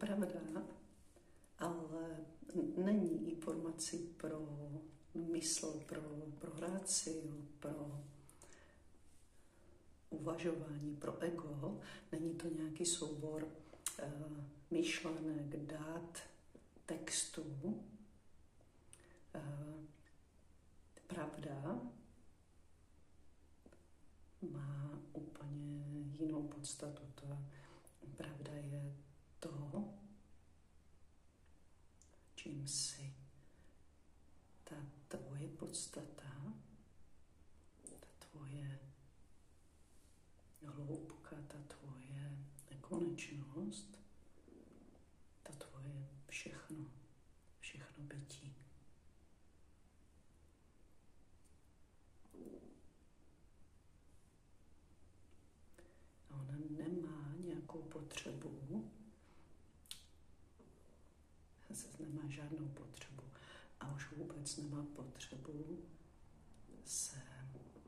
pravda, ale není informací pro mysl, pro rácio, pro uvažování, pro ego. Není to nějaký soubor myšlenek, dát, textů. Pravda má úplně jinou podstatu. Ta pravda je to, čím si ta tvoje podstata, ta tvoje hloubka, ta tvoje nekonečnost, ta tvoje všechno bytí. A ona nemá nějakou potřebu, nemá žádnou potřebu a už vůbec nemá potřebu se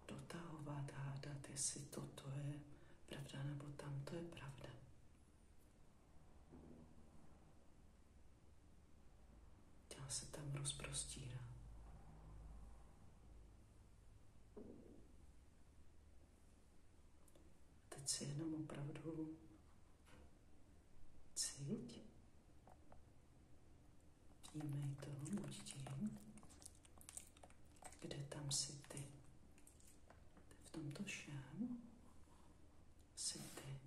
dotahovat, hádat, jestli toto je pravda nebo tamto je pravda. Tělo se tam rozprostírá. Teď si jenom opravdu cíť. Vnímej to, buď tím, kde tam jsi ty. V tomto všem jsi ty.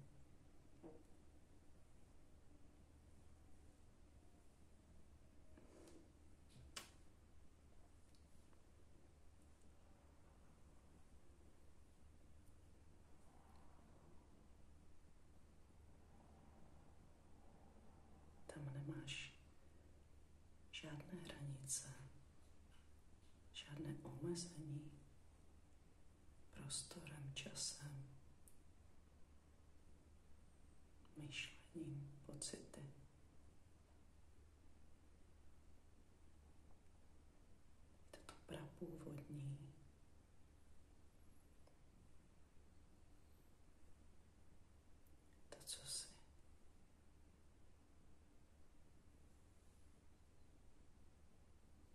Tam nemáš žádné hranice, žádné omezení prostorem, časem, myšlením, pocity. Je to prapůvodní,